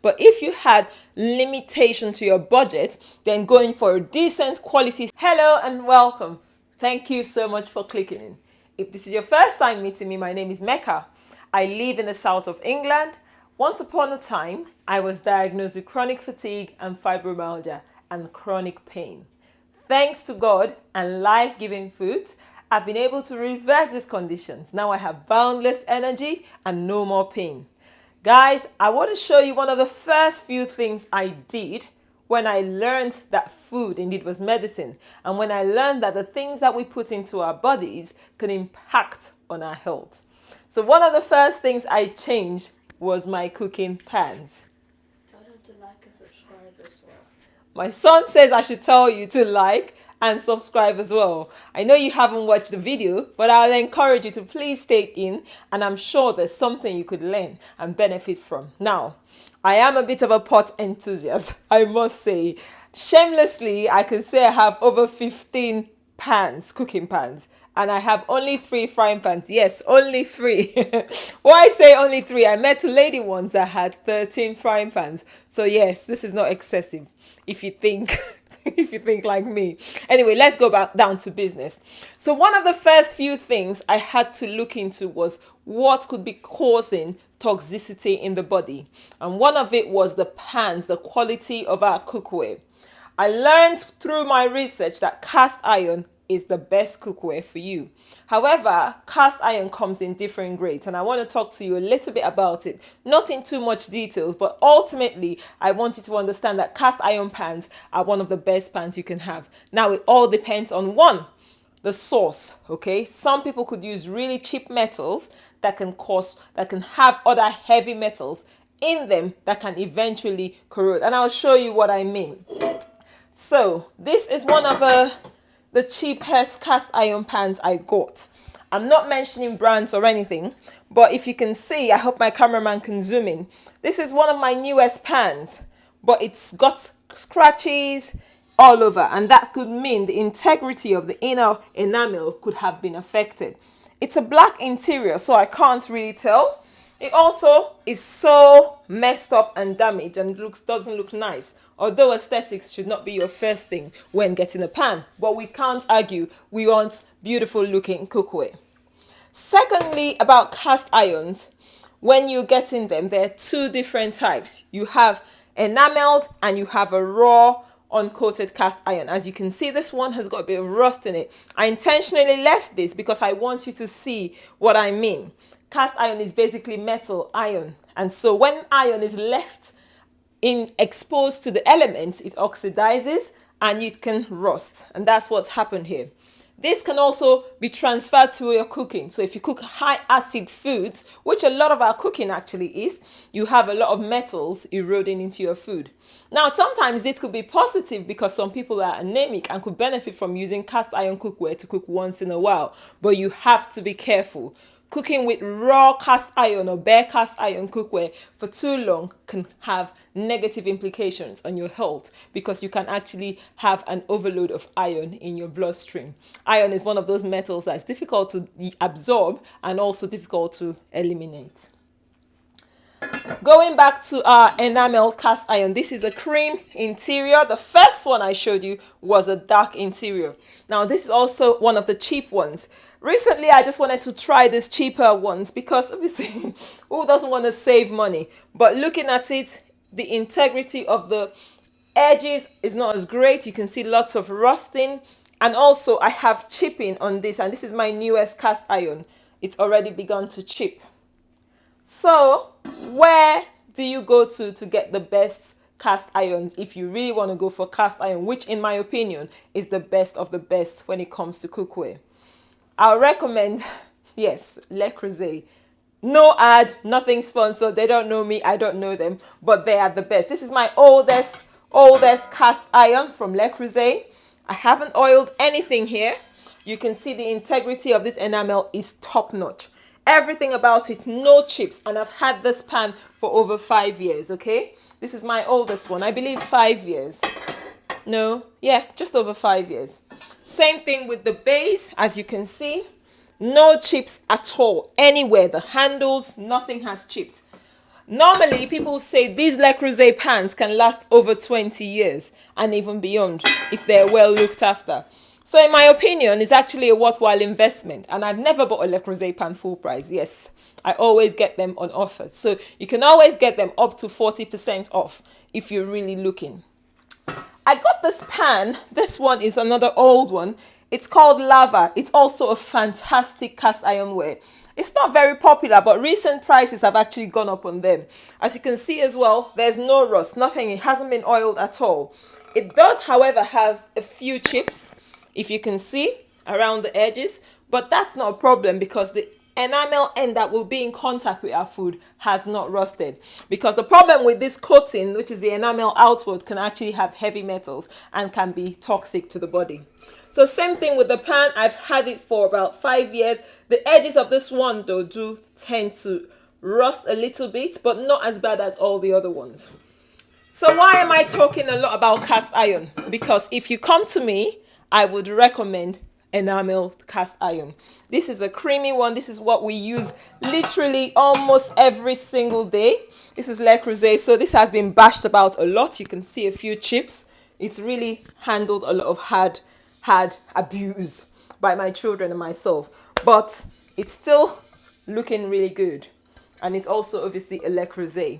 But if you had limitation to your budget, then going for a decent quality. Hello and welcome. Thank you so much for clicking in. If this is your first time meeting me, my name is Mecca. I live in the south of England. Once upon a time, I was diagnosed with chronic fatigue and fibromyalgia and chronic pain. Thanks to God and life-giving food, I've been able to reverse these conditions. Now I have boundless energy and no more pain. Guys, I want to show you one of the first few things I did when I learned that food indeed was medicine, and when I learned that the things that we put into our bodies can impact on our health. So one of the first things I changed was my cooking pans. Tell them to like and subscribe as well. My son says I should tell you to like and subscribe as well. I know you haven't watched the video, but I'll encourage you to please stay in, and I'm sure there's something you could learn and benefit from. Now, I am a bit of a pot enthusiast, I must say. Shamelessly, I can say I have over 15 pans, cooking pans, and I have only 3 frying pans. Yes, only 3. Why I say only 3? I met a lady once that had 13 frying pans. So yes, this is not excessive if you think if you think like me. Anyway, let's go back down to business. So one of the first few things I had to look into was what could be causing toxicity in the body. And one of it was the pans, the quality of our cookware. I learned through my research that cast iron is the best cookware for you. However, cast iron comes in different grades, and I want to talk to you a little bit about it. Not in too much details, but ultimately, I want you to understand that cast iron pans are one of the best pans you can have. Now, it all depends on the source. Okay, some people could use really cheap metals that can have other heavy metals in them that can eventually corrode, and I'll show you what I mean. So this is one of the cheapest cast iron pans I got. I'm not mentioning brands or anything, but if you can see, I hope my cameraman can zoom in. This is one of my newest pans, but it's got scratches all over, and that could mean the integrity of the inner enamel could have been affected. It's a black interior, so I can't really tell. It also is so messed up and damaged, and doesn't look nice. Although aesthetics should not be your first thing when getting a pan, but we can't argue. We want beautiful looking cookware. Secondly, about cast irons, when you're getting them, there are 2 different types. You have enameled and you have a raw uncoated cast iron. As you can see, this one has got a bit of rust in it. I intentionally left this because I want you to see what I mean. Cast iron is basically metal iron, and so when iron is left exposed to the elements, it oxidizes and it can rust, and that's what's happened here. This can also be transferred to your cooking. So if you cook high acid foods, which a lot of our cooking actually is, you have a lot of metals eroding into your food. Now, sometimes this could be positive because some people are anemic and could benefit from using cast iron cookware to cook once in a while, but you have to be careful. Cooking with raw cast iron or bare cast iron cookware for too long can have negative implications on your health, because you can actually have an overload of iron in your bloodstream. Iron is one of those metals that's difficult to absorb and also difficult to eliminate. Going back to our enamel cast iron, this is a cream interior. The first one I showed you was a dark interior. Now, this is also one of the cheap ones. Recently, I just wanted to try these cheaper ones because obviously, who doesn't want to save money? But looking at it, the integrity of the edges is not as great. You can see lots of rusting. And also, I have chipping on this, and this is my newest cast iron. It's already begun to chip. So, where do you go to get the best cast irons if you really want to go for cast iron, which in my opinion is the best of the best when it comes to cookware? I'll recommend, yes, Le Creuset. No ad, nothing sponsored. They don't know me, I don't know them, but they are the best. This is my oldest cast iron from Le Creuset. I haven't oiled anything here. You can see the integrity of this enamel is top notch. Everything about it, no chips, and I've had this pan for over 5 years, okay? This is my oldest one, I believe 5 years. No, yeah, just over 5 years. Same thing with the base, as you can see. No chips at all, anywhere. The handles, nothing has chipped. Normally, people say these Le Creuset pans can last over 20 years and even beyond if they're well looked after. So in my opinion, it's actually a worthwhile investment. And I've never bought a Le Creuset pan full price. Yes, I always get them on offer. So you can always get them up to 40% off if you're really looking. I got this pan. This one is another old one. It's called Lava. It's also a fantastic cast iron ware. It's not very popular, but recent prices have actually gone up on them. As you can see as well, there's no rust, nothing. It hasn't been oiled at all. It does, however, have a few chips, if you can see, around the edges. But that's not a problem because the enamel end that will be in contact with our food has not rusted, because the problem with this coating, which is the enamel outward, can actually have heavy metals and can be toxic to the body. So same thing with the pan. I've had it for about 5 years. The edges of this one though do tend to rust a little bit, but not as bad as all the other ones. So why am I talking a lot about cast iron? Because if you come to me, I would recommend enamel cast iron. This is a creamy one. This is what we use literally almost every single day. This is Le Creuset, so this has been bashed about a lot. You can see a few chips. It's really handled a lot of hard abuse by my children and myself, but it's still looking really good. And it's also obviously a Le Creuset.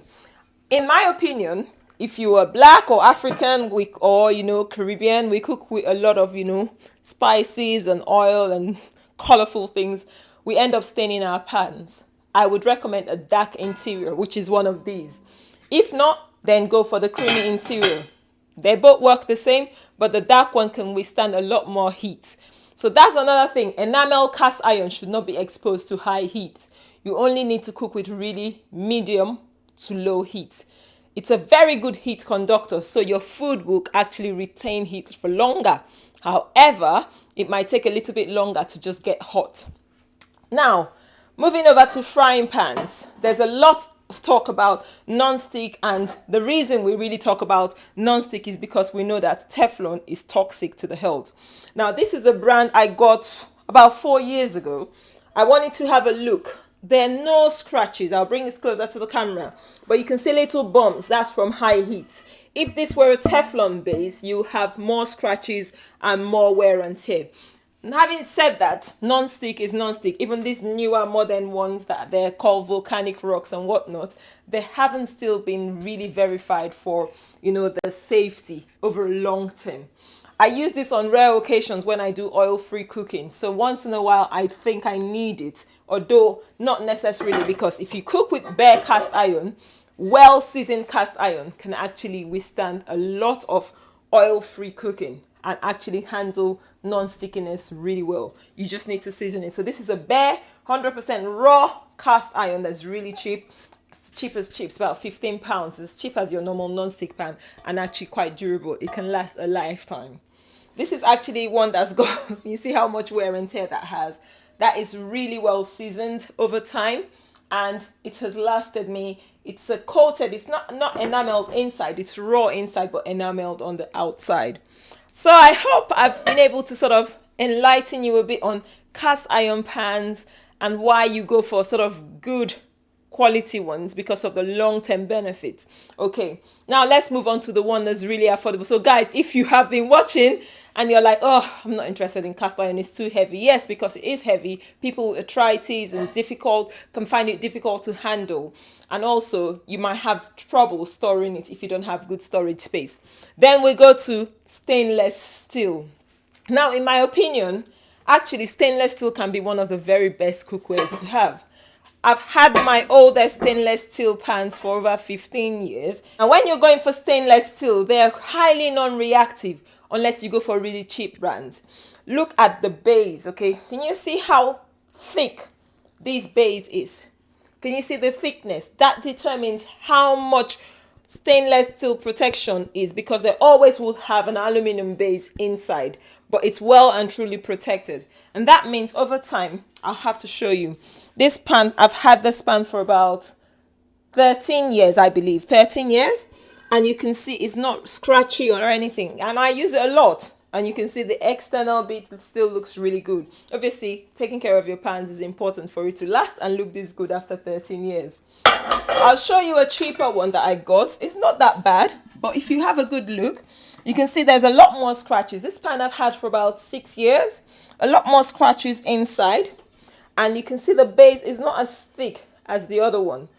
In my opinion, if you are black or African, or Caribbean, we cook with a lot of spices and oil and colorful things. We end up staining our pans. I would recommend a dark interior, which is one of these. If not, then go for the creamy interior. They both work the same, but the dark one can withstand a lot more heat. So that's another thing. Enamel cast iron should not be exposed to high heat. You only need to cook with really medium to low heat. It's a very good heat conductor, so your food will actually retain heat for longer. However, it might take a little bit longer to just get hot. Now, moving over to frying pans. There's a lot of talk about non-stick, and the reason we really talk about non-stick is because we know that Teflon is toxic to the health. Now, this is a brand I got about 4 years ago. I wanted to have a look. There are no scratches. I'll bring this closer to the camera. But you can see little bumps. That's from high heat. If this were a Teflon base, you have more scratches and more wear and tear. And having said that, non-stick is non-stick. Even these newer modern ones that they're called volcanic rocks and whatnot, they haven't still been really verified for, the safety over a long term. I use this on rare occasions when I do oil-free cooking. So once in a while, I think I need it, although not necessarily, because if you cook with bare cast iron, well-seasoned cast iron can actually withstand a lot of oil-free cooking and actually handle non-stickiness really well. You just need to season it. So this is a bare 100% raw cast iron that's really cheap. It's cheap as chips, about £15. It's as cheap as your normal non-stick pan and actually quite durable. It can last a lifetime. This is actually one that's got, you see how much wear and tear that has. That is really well seasoned over time, and it has lasted me. It's a coated, it's not enameled inside, it's raw inside but enameled on the outside. So I hope I've been able to sort of enlighten you a bit on cast iron pans and why you go for sort of good quality ones because of the long-term benefits. Okay, now let's move on to the one that's really affordable. So guys, if you have been watching and you're like, oh, I'm not interested in cast iron, it's too heavy. Yes, because it is heavy. People with arthritis and can find it difficult to handle. And also, you might have trouble storing it if you don't have good storage space. Then we go to stainless steel. Now, in my opinion, actually, stainless steel can be one of the very best cookwares to have. I've had my oldest stainless steel pans for over 15 years. And when you're going for stainless steel, they're highly non-reactive unless you go for really cheap brands. Look at the base, okay? Can you see how thick this base is? Can you see the thickness? That determines how much stainless steel protection is, because they always will have an aluminum base inside, but it's well and truly protected. And that means over time, I'll have to show you. This pan, I've had this pan for about 13 years, I believe. 13 years. And you can see it's not scratchy or anything. And I use it a lot. And you can see the external bit, it still looks really good. Obviously, taking care of your pans is important for it to last and look this good after 13 years. I'll show you a cheaper one that I got. It's not that bad, but if you have a good look, you can see there's a lot more scratches. This pan I've had for about 6 years. A lot more scratches inside. And you can see the base is not as thick as the other one.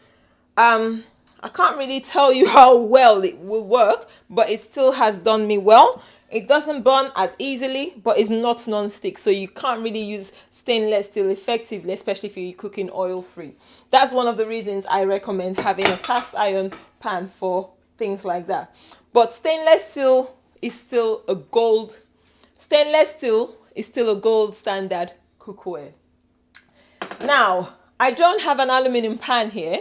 I can't really tell you how well it will work, but it still has done me well. It doesn't burn as easily, but it's not non-stick, so you can't really use stainless steel effectively, especially if you're cooking oil free. That's one of the reasons I recommend having a cast iron pan for things like that. But stainless steel is still a gold standard cookware. Now, I don't have an aluminum pan here.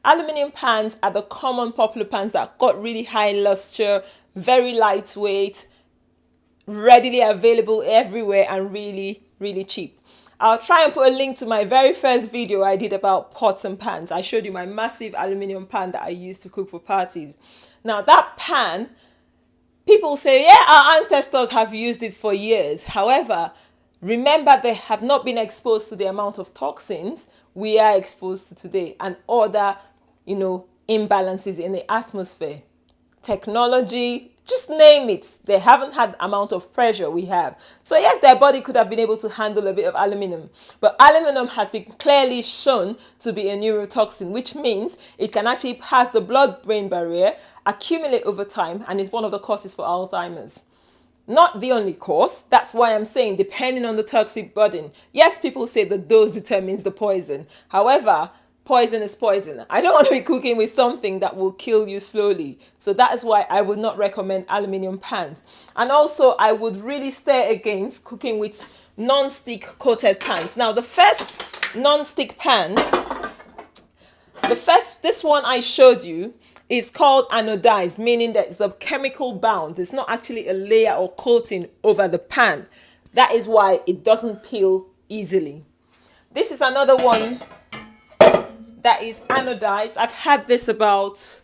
Aluminum pans are the common popular pans that got really high luster, very lightweight, readily available everywhere, and really, really cheap. I'll try and put a link to my very first video I did about pots and pans. I showed you my massive aluminum pan that I used to cook for parties. Now that pan, people say, yeah, our ancestors have used it for years. However, remember, they have not been exposed to the amount of toxins we are exposed to today and other, imbalances in the atmosphere. Technology, just name it. They haven't had the amount of pressure we have. So yes, their body could have been able to handle a bit of aluminum. But aluminum has been clearly shown to be a neurotoxin, which means it can actually pass the blood-brain barrier, accumulate over time, and is one of the causes for Alzheimer's. Not the only cause. That's why I'm saying depending on the toxic burden. Yes, people say the dose determines the poison. However, poison is poison. I don't want to be cooking with something that will kill you slowly. So that is why I would not recommend aluminum pans. And also, I would really stay against cooking with non-stick coated pans. Now, the first non-stick pans, this one I showed you, is called anodized, meaning that it's a chemical bound. It's not actually a layer or coating over the pan. That is why it doesn't peel easily. This is another one that is anodized. I've had this about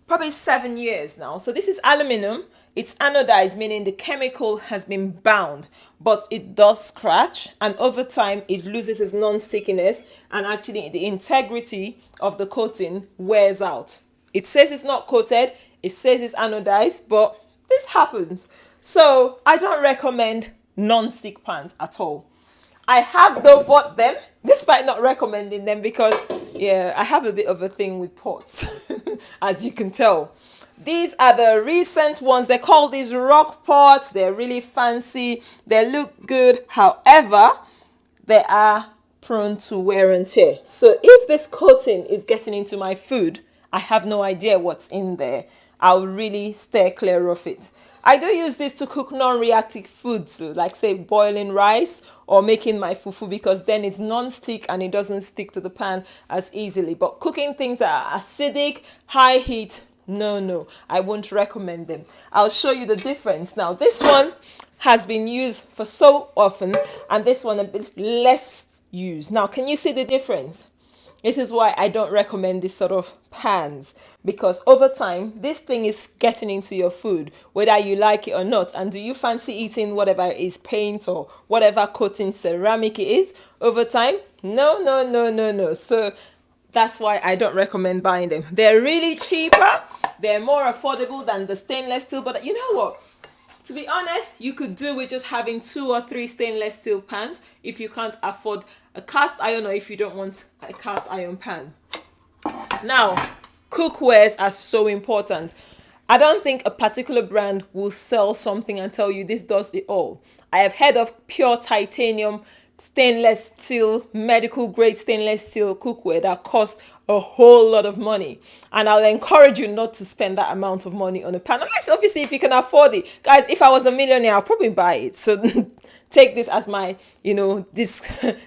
probably 7 years now. So this is aluminum. It's anodized, meaning the chemical has been bound, but it does scratch, and over time it loses its non-stickiness, and actually the integrity of the coating wears out. It says it's not coated, it says it's anodized, but this happens. So I don't recommend non-stick pans at all. I have though bought them, despite not recommending them, because I have a bit of a thing with pots, as you can tell. These are the recent ones. They call these rock pots. They're really fancy. They look good. However, they are prone to wear and tear. So if this coating is getting into my food, I have no idea what's in there. I'll really stay clear of it. I do use this to cook non-reactive foods, like say boiling rice or making my fufu, because then it's non-stick and it doesn't stick to the pan as easily. But cooking things that are acidic, high heat, no, I won't recommend them. I'll show you the difference. Now, this one has been used for so often, and this one a bit less used. Now, can you see the difference? This is why I don't recommend this sort of pans, because over time, this thing is getting into your food, whether you like it or not. And do you fancy eating whatever it is, paint or whatever coating ceramic it is over time? No. So that's why I don't recommend buying them. They're really cheaper. They're more affordable than the stainless steel. But you know what? To be honest, you could do with just having 2 or 3 stainless steel pans if you can't afford a cast iron, or if you don't want a cast iron pan. Now, cookwares are so important. I don't think a particular brand will sell something and tell you this does it all. I have heard of pure titanium stainless steel, medical grade stainless steel cookware that costs a whole lot of money, and I'll encourage you not to spend that amount of money on a pan, unless obviously if you can afford it. Guys, if I was a millionaire, I'll probably buy it. So take this as my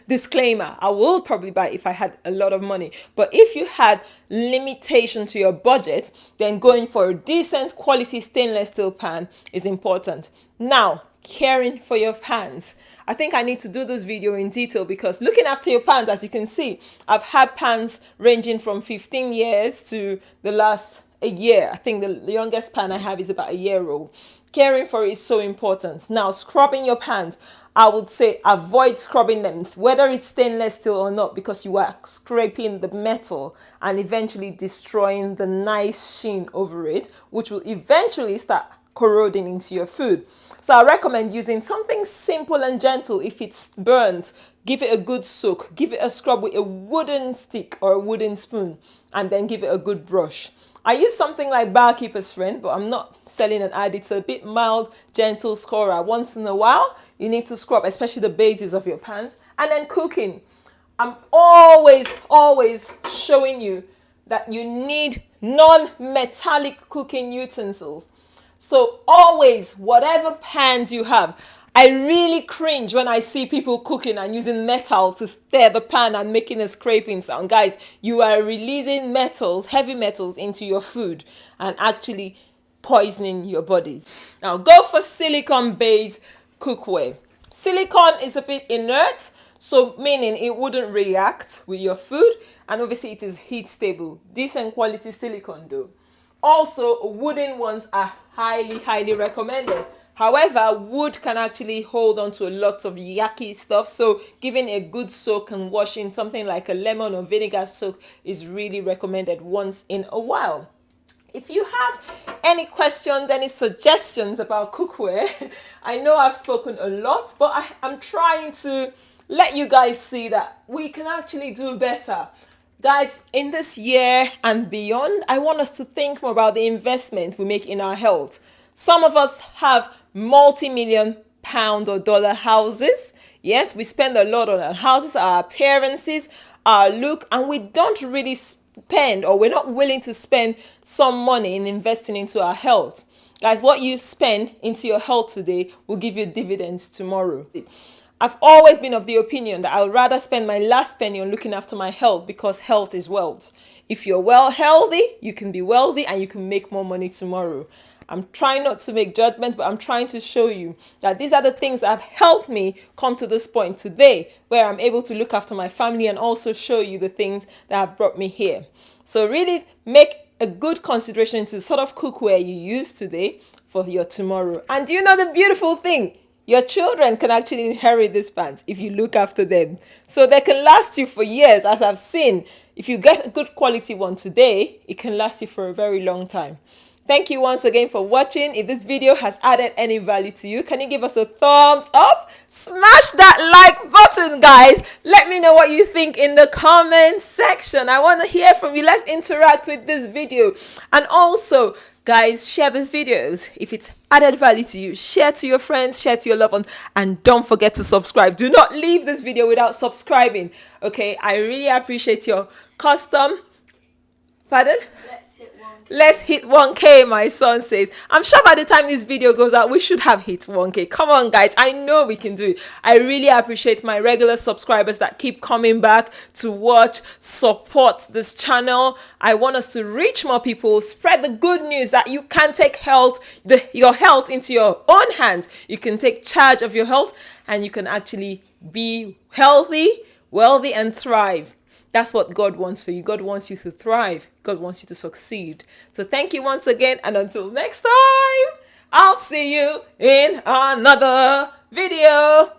disclaimer. I will probably buy it if I had a lot of money. But if you had limitation to your budget, then going for a decent quality stainless steel pan is important. Now, caring for your pans. I think I need to do this video in detail, because looking after your pans, as you can see, I've had pans ranging from 15 years to the last a year. I think the youngest pan I have is about a year old. Caring for it is so important. Now, scrubbing your pans. I would say avoid scrubbing them, whether it's stainless steel or not, because you are scraping the metal and eventually destroying the nice sheen over it, which will eventually start corroding into your food. So I recommend using something simple and gentle. If it's burnt, give it a good soak, give it a scrub with a wooden stick or a wooden spoon, and then give it a good brush. I use something like Barkeeper's Friend, but I'm not selling an ad. It's a bit mild, gentle scrubber. Once in a while, you need to scrub, especially the bases of your pans. And then cooking. I'm always showing you that you need non-metallic cooking utensils. So always, whatever pans you have, I really cringe when I see people cooking and using metal to stir the pan and making a scraping sound. Guys, you are releasing metals, heavy metals into your food and actually poisoning your bodies. Now go for silicone-based cookware. Silicone is a bit inert, so meaning it wouldn't react with your food, and obviously it is heat stable. Decent quality silicone though. Also, wooden ones are highly recommended. However, wood can actually hold on to a lot of yucky stuff, so giving a good soak and washing something like a lemon or vinegar soak is really recommended once in a while. If you have any questions, any suggestions about cookware, I know I've spoken a lot, but I'm trying to let you guys see that we can actually do better. Guys, in this year and beyond, I want us to think more about the investment we make in our health. Some of us have multi-million pound or dollar houses. Yes, we spend a lot on our houses, our appearances, our look, and we don't really spend, or we're not willing to spend some money in investing into our health. Guys, what you spend into your health today will give you dividends tomorrow. I've always been of the opinion that I would rather spend my last penny on looking after my health, because health is wealth. If you're healthy, you can be wealthy and you can make more money tomorrow. I'm trying not to make judgments, but I'm trying to show you that these are the things that have helped me come to this point today, where I'm able to look after my family and also show you the things that have brought me here. So really make a good consideration to sort of cookware you use today for your tomorrow. And do you know the beautiful thing? Your children can actually inherit these pans if you look after them. So they can last you for years, as I've seen. If you get a good quality one today, it can last you for a very long time. Thank you once again for watching. If this video has added any value to you, can you give us a thumbs up? Smash that like button, guys. Let me know what you think in the comment section. I want to hear from you. Let's interact with this video. And also, guys, share these videos. If it's added value to you, share to your friends, share to your loved ones, and don't forget to subscribe. Do not leave this video without subscribing. Okay, I really appreciate your custom. Pardon? Let's hit 1K, my son says. I'm sure by the time this video goes out, we should have hit 1K. Come on, guys. I know we can do it. I really appreciate my regular subscribers that keep coming back to watch, support this channel. I want us to reach more people, spread the good news that you can take your health into your own hands. You can take charge of your health and you can actually be healthy, wealthy, and thrive. That's what God wants for you. God wants you to thrive. God wants you to succeed. So thank you once again. And until next time, I'll see you in another video.